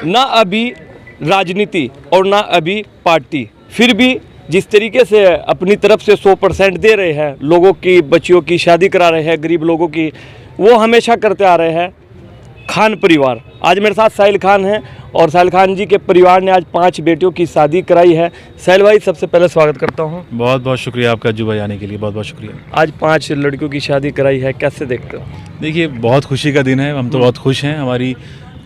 ना अभी राजनीति और ना अभी पार्टी, फिर भी जिस तरीके से अपनी तरफ से 100% दे रहे हैं, लोगों की बच्चियों की शादी करा रहे हैं, गरीब लोगों की, वो हमेशा करते आ रहे हैं खान परिवार। आज मेरे साथ साहिल खान हैं और साहिल खान जी के परिवार ने आज 5 बेटियों की शादी कराई है। साहिल भाई, सबसे पहले स्वागत करता हूं। बहुत बहुत शुक्रिया आपका अज्जू भाई आने के लिए, बहुत बहुत शुक्रिया। आज 5 लड़कियों की शादी कराई है, कैसे देखते हो? देखिए, बहुत खुशी का दिन है, हम तो बहुत खुश हैं। हमारी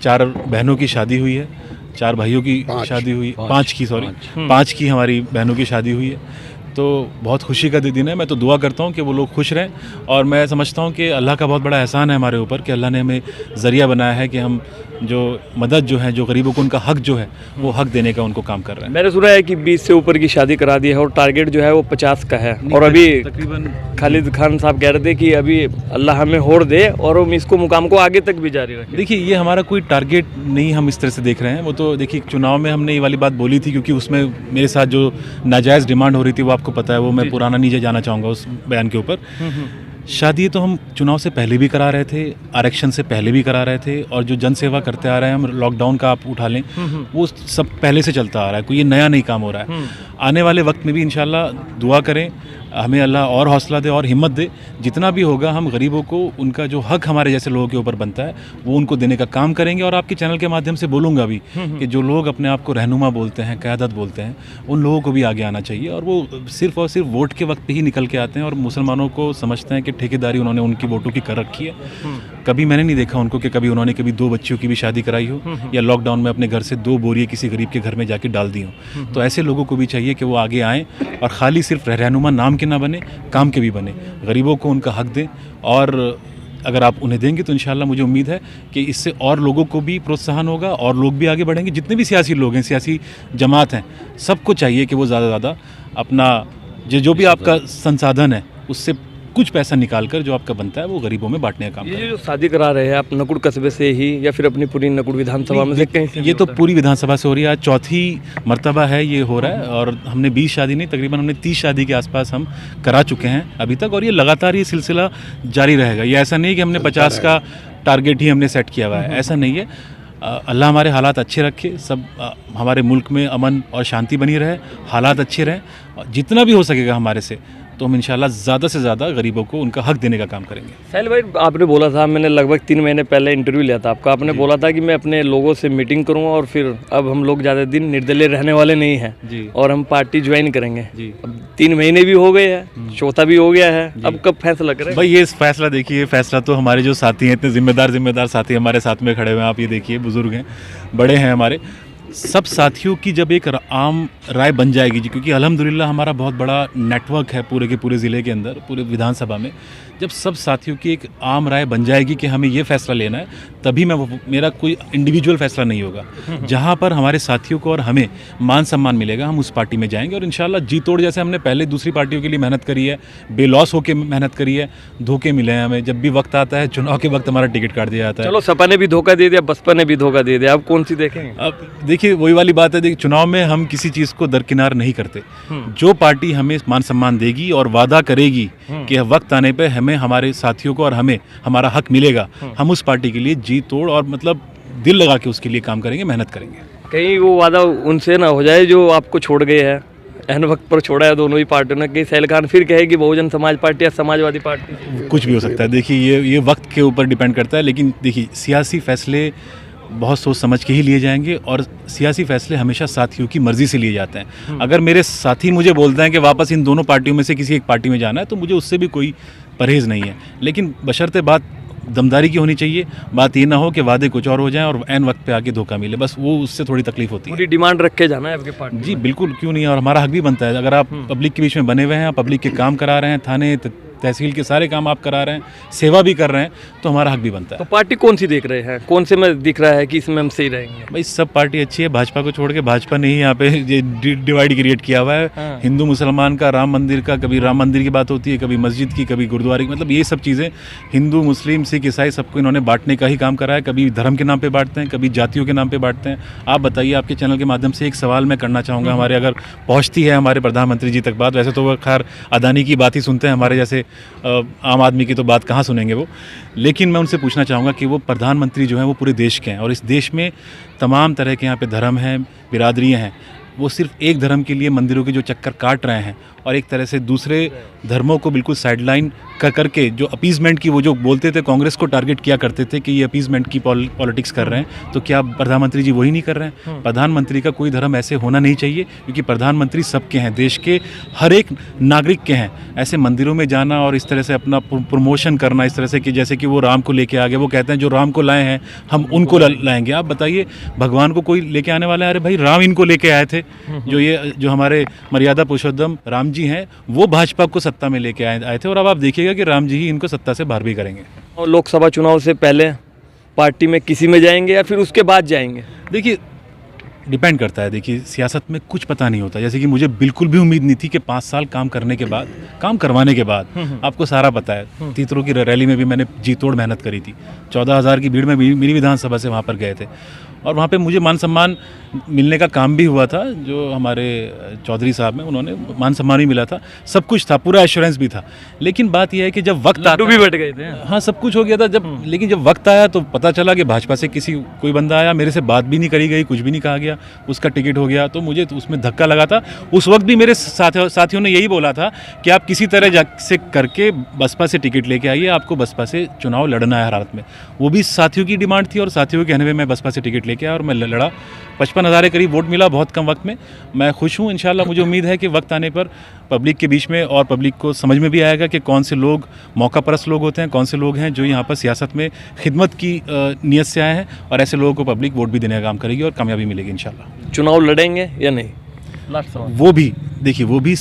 4 बहनों की शादी हुई है, 4 भाइयों की शादी हुई, 5 की हमारी बहनों की शादी हुई है, तो बहुत खुशी का दिन है। मैं तो दुआ करता हूँ कि वो लोग खुश रहें, और मैं समझता हूँ कि अल्लाह का बहुत बड़ा एहसान है हमारे ऊपर कि अल्लाह ने हमें ज़रिया बनाया है कि हम जो मदद जो है, जो गरीबों को उनका हक जो है वो हक देने का उनको काम कर रहे हैं। मैंने सुना है कि 20 से ऊपर की शादी करा दी है और टारगेट जो है वो 50 का है, और अभी तकरीबन खालिद खान साहब कह रहे थे कि अभी अल्लाह हमें होड़ दे और हम इसको मुकाम को आगे तक भी जारी रखें। देखिए, ये हमारा कोई टारगेट नहीं हम इस तरह से देख रहे हैं। वो तो देखिए, चुनाव में हमने ये वाली बात बोली थी, क्योंकि उसमें मेरे साथ जो नाजायज़ डिमांड हो रही थी वो आपको पता है, वो मैं पुराना नहीं जाना चाहूँगा उस बयान के ऊपर। शादी तो हम चुनाव से पहले भी करा रहे थे, आरक्षण से पहले भी करा रहे थे, और जो जन सेवा करते आ रहे हैं हम, लॉकडाउन का आप उठा लें, वो सब पहले से चलता आ रहा है, कोई ये नया नहीं काम हो रहा है। आने वाले वक्त में भी इंशाल्लाह दुआ करें, हमें अल्लाह और हौसला दे और हिम्मत दे, जितना भी होगा हम गरीबों को उनका जो हक हमारे जैसे लोगों के ऊपर बनता है वो उनको देने का काम करेंगे। और आपके चैनल के माध्यम से बोलूँगा भी कि जो लोग अपने आप को रहनुमा बोलते हैं, क़यादत बोलते हैं, उन लोगों को भी आगे आना चाहिए, और वो सिर्फ़ और सिर्फ वोट के वक्त पे ही निकल के आते हैं और मुसलमानों को समझते हैं कि ठेकेदारी उन्होंने उनकी वोटों की कर रखी है। कभी मैंने नहीं देखा उनको कि कभी उन्होंने कभी 2 बच्चियों की भी शादी कराई हो, या लॉकडाउन में अपने घर से 2 बोरियां किसी गरीब के घर में जाके डाल दी हो। तो ऐसे लोगों को भी चाहिए कि वो आगे आएँ और ख़ाली सिर्फ रहनुमा नाम के ना बने, काम के भी बने, गरीबों को उनका हक दें। और अगर आप उन्हें देंगे तो इंशाल्लाह मुझे उम्मीद है कि इससे और लोगों को भी प्रोत्साहन होगा और लोग भी आगे बढ़ेंगे। जितने भी सियासी लोग हैं, सियासी जमात हैं, सबको चाहिए कि वो ज़्यादा से ज़्यादा अपना जो भी आपका संसाधन है उससे कुछ पैसा निकाल कर जो आपका बनता है वो गरीबों में बांटने का काम करें। ये जो शादी करा रहे हैं आप नकुड़ कस्बे से ही या फिर अपनी पूरी नकुड़ विधानसभा में से कहीं से? ये तो पूरी विधानसभा से हो रही है, आज 4थी मर्तबा है ये हो रहा है, और हमने 20 शादी नहीं, तकरीबन हमने 30 शादी के आसपास हम करा चुके हैं अभी तक, और ये लगातार ये सिलसिला जारी रहेगा। ये ऐसा नहीं कि हमने 50 का टारगेट ही हमने सेट किया हुआ है, ऐसा नहीं है। अल्लाह हमारे हालात अच्छे रखे, सब हमारे मुल्क में अमन और शांति बनी रहे, हालात अच्छे रहें, जितना भी हो सकेगा हमारे से तो हम इंशाल्लाह ज़्यादा से ज़्यादा गरीबों को उनका हक देने का काम करेंगे। साहिल भाई, आपने बोला था, मैंने लगभग 3 महीने पहले इंटरव्यू लिया था आपका, आपने बोला था कि मैं अपने लोगों से मीटिंग करूंगा और फिर अब हम लोग ज़्यादा दिन निर्दलीय रहने वाले नहीं हैं जी, और हम पार्टी ज्वाइन करेंगे जी। अब 3 महीने भी हो गए हैं, 4था भी हो गया है, अब कब फैसला करें? भाई, ये फैसला देखिए, फैसला तो हमारे जो साथी हैं, इतने जिम्मेदार साथी हमारे साथ में खड़े हुए हैं, आप ये देखिए, बुजुर्ग हैं, बड़े हैं हमारे, सब साथियों की जब एक आम राय बन जाएगी जी, क्योंकि अल्हम्दुलिल्लाह हमारा बहुत बड़ा नेटवर्क है पूरे के पूरे ज़िले के अंदर, पूरे विधानसभा में, जब सब साथियों की एक आम राय बन जाएगी कि हमें ये फ़ैसला लेना है, तभी मेरा कोई इंडिविजुअल फ़ैसला नहीं होगा। जहाँ पर हमारे साथियों को और हमें मान सम्मान मिलेगा, हम उस पार्टी में जाएंगे, और इंशाल्लाह जी तोड़, जैसे हमने पहले दूसरी पार्टियों के लिए मेहनत करी है, बेलॉस होकर मेहनत करी है, धोखे मिले हैं हमें, जब भी वक्त आता है चुनाव के वक्त हमारा टिकट काट दिया जाता है। चलो, सपा ने भी धोखा दे दिया, बसपा ने भी धोखा दे दिया, अब कौन सी देखेंगे? अब देखिए, वही वाली बात है, देखिए चुनाव में हम किसी चीज़ को दरकिनार नहीं करते। जो पार्टी हमें मान सम्मान देगी और वादा करेगी कि वक्त आने पे हमें, हमारे साथियों को और हमें हमारा हक मिलेगा, हम उस पार्टी के लिए जी तोड़ और मतलब दिल लगा के उसके लिए काम करेंगे, मेहनत करेंगे। कहीं वो वादा उनसे ना हो जाए जो आपको छोड़ गए हैं, अहम वक्त पर छोड़ा है दोनों ही पार्टियों ने, कि साहिल खान फिर कहे कि बहुजन समाज पार्टी या समाजवादी पार्टी? कुछ भी हो सकता है, देखिए ये वक्त के ऊपर डिपेंड करता है, लेकिन देखिए सियासी फैसले बहुत सोच समझ के ही लिए जाएंगे, और सियासी फैसले हमेशा साथियों की मर्ज़ी से लिए जाते हैं। अगर मेरे साथी मुझे बोलते हैं कि वापस इन दोनों पार्टियों में से किसी एक पार्टी में जाना है, तो मुझे उससे भी कोई परहेज़ नहीं है, लेकिन बशर्ते बात दमदारी की होनी चाहिए, बात ये ना हो कि वादे कुछ और हो जाएं और ऐन वक्त पे आके धोखा मिले, बस वो उससे थोड़ी तकलीफ होती है। पूरी डिमांड रख के जाना है आपके पार्टी? जी बिल्कुल, क्यों नहीं, और हमारा हक भी बनता है। अगर आप पब्लिक के बीच में बने हुए हैं, आप पब्लिक के काम करा रहे हैं, थाने तहसील के सारे काम आप करा रहे हैं, सेवा भी कर रहे हैं, तो हमारा हक भी बनता है। तो पार्टी कौन सी देख रहे हैं, कौन से में दिख रहा है कि इसमें हम सही रहेंगे? भाई, सब पार्टी अच्छी है, भाजपा को छोड़ के, भाजपा ने ही यहाँ पे डिवाइड क्रिएट किया हुआ है। हाँ। हिंदू मुसलमान का, राम मंदिर का, कभी राम मंदिर की बात होती है, कभी मस्जिद की, कभी गुरुद्वारे की, मतलब ये सब चीज़ें हिंदू मुस्लिम सिख ईसाई सबको इन्होंने बांटने का ही काम करा है। कभी धर्म के नाम पे बांटते हैं, कभी जातियों के नाम पे बांटते हैं। आप बताइए, आपके चैनल के माध्यम से एक सवाल मैं करना चाहूँगा, हमारे अगर पहुँचती है हमारे प्रधानमंत्री जी तक बात, वैसे तो वो खैर अदानी की बात ही सुनते हैं, हमारे जैसे आम आदमी की तो बात कहाँ सुनेंगे वो। लेकिन मैं उनसे पूछना चाहूँगा कि वो प्रधानमंत्री जो हैं वो पूरे देश के हैं, और इस देश में तमाम तरह के यहाँ पे धर्म हैं, बिरादरियाँ हैं। वो सिर्फ एक धर्म के लिए मंदिरों के जो चक्कर काट रहे हैं और एक तरह से दूसरे धर्मों को बिल्कुल साइडलाइन करके जो अपीजमेंट की, वो जो बोलते थे, कांग्रेस को टारगेट किया करते थे कि ये अपीजमेंट की पॉलिटिक्स कर रहे हैं, तो क्या प्रधानमंत्री जी वही नहीं कर रहे हैं? प्रधानमंत्री का कोई धर्म ऐसे होना नहीं चाहिए, क्योंकि प्रधानमंत्री सबके हैं, देश के हर एक नागरिक के हैं। ऐसे मंदिरों में जाना और इस तरह से अपना प्रमोशन करना, इस तरह से कि जैसे कि वो राम को लेके आ गए, वो कहते हैं जो राम को लाए हैं हम उनको लाएंगे। आप बताइए, भगवान को कोई लेके आने वाला है? अरे भाई, राम इनको लेके आए थे। जो हमारे मर्यादा पुरुषोत्तम राम जी हैं, वो भाजपा को सत्ता में लेके आए थे, और अब आप देखिएगा कि राम जी ही इनको सत्ता से बाहर भी करेंगे। और लोकसभा चुनाव से पहले पार्टी में किसी में जाएंगे या फिर उसके बाद जाएंगे? देखिए, डिपेंड करता है। देखिए, सियासत में कुछ पता नहीं होता। जैसे कि मुझे बिल्कुल भी उम्मीद नहीं थी कि 5 साल काम करने के बाद, काम करवाने के बाद, आपको सारा पता है, तीतरों की रैली में भी मैंने जी तोड़ मेहनत करी थी। 14,000 की भीड़ में मेरी विधानसभा से वहाँ पर गए थे, और वहाँ पे मुझे मान सम्मान मिलने का काम भी हुआ था। जो हमारे चौधरी साहब हैं, उन्होंने मान सम्मान भी मिला था, सब कुछ था, पूरा एश्योरेंस भी था। लेकिन बात यह है कि जब वक्त आता, भी बैठ गए थे। हाँ, सब कुछ हो गया था लेकिन जब वक्त आया तो पता चला कि भाजपा से कोई बंदा आया, मेरे से बात भी नहीं करी गई, कुछ भी नहीं कहा गया, उसका टिकट हो गया, तो मुझे तो उसमें धक्का लगा था। उस वक्त भी मेरे साथियों ने यही बोला था कि आप किसी तरह से करके बसपा से टिकट लेके आइए, आपको बसपा से चुनाव लड़ना है हर हालत में। वो भी साथियों की डिमांड थी, और साथियों के कहने पर मैं बसपा से टिकट लेके आया और मैं लड़ा। 55,000 के करीब वोट मिला, बहुत कम वक्त में। मैं खुश हूँ। इंशाल्लाह मुझे उम्मीद है कि वक्त आने पर पब्लिक के बीच में, और पब्लिक को समझ में भी आएगा कि कौन से लोग मौका परस्त लोग होते हैं, कौन से लोग हैं जो यहाँ पर सियासत में खिदमत की नीयत से आए हैं, और ऐसे लोगों को पब्लिक वोट भी देने का काम करेगी और कामयाबी मिलेगी इंशाल्लाह। चुनाव लड़ेंगे या नहीं? लास्ट सवाल। वो भी देखिए, वो भी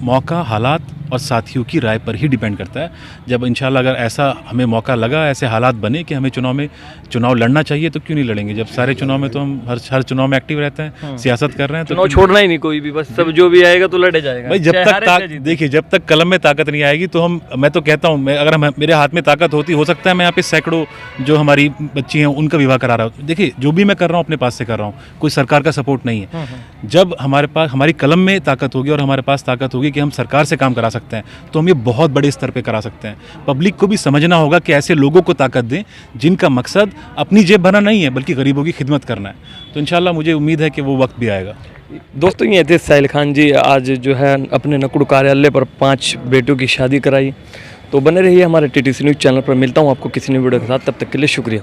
मौका, हालात और साथियों की राय पर ही डिपेंड करता है। जब इंशाल्लाह अगर ऐसा हमें मौका लगा, ऐसे हालात बने कि हमें चुनाव लड़ना चाहिए, तो क्यों नहीं लड़ेंगे? जब सारे चुनाव में तो हम हर चुनाव में एक्टिव रहते हैं, सियासत कर रहे हैं, तो चुनाव छोड़ना ही नहीं कोई भी, बस सब जो भी आएगा तो लड़े जाएगा भाई। देखिए, जब तक कलम में ताकत नहीं आएगी तो मैं तो कहता हूँ, अगर मेरे हाथ में ताकत होती, हो सकता है मैं यहाँ पे सैकड़ों जो हमारी बच्ची हैं उनका विवाह करा रहा हूँ। देखिए, जो भी मैं कर रहा हूँ अपने पास से कर रहा हूँ, कोई सरकार का सपोर्ट नहीं है। जब हमारे पास, हमारी कलम में ताकत होगी और हमारे पास ताकत होगी कि हम सरकार से काम करा सकते हैं, तो हम ये बहुत बड़े स्तर पे करा सकते हैं। पब्लिक को भी समझना होगा कि ऐसे लोगों को ताकत दें जिनका मकसद अपनी जेब भरना नहीं है, बल्कि गरीबों की खिदमत करना है। तो इंशाल्लाह मुझे उम्मीद है कि वो वक्त भी आएगा। दोस्तों, ये थे साहिल खान जी। आज जो है अपने नकुड़ कार्यालय पर 5 बेटों की शादी कराई। तो बने रहिए हमारे TTC न्यूज़ चैनल पर। मिलता हूँ आपको किसी नई वीडियो के साथ, तब तक के लिए शुक्रिया।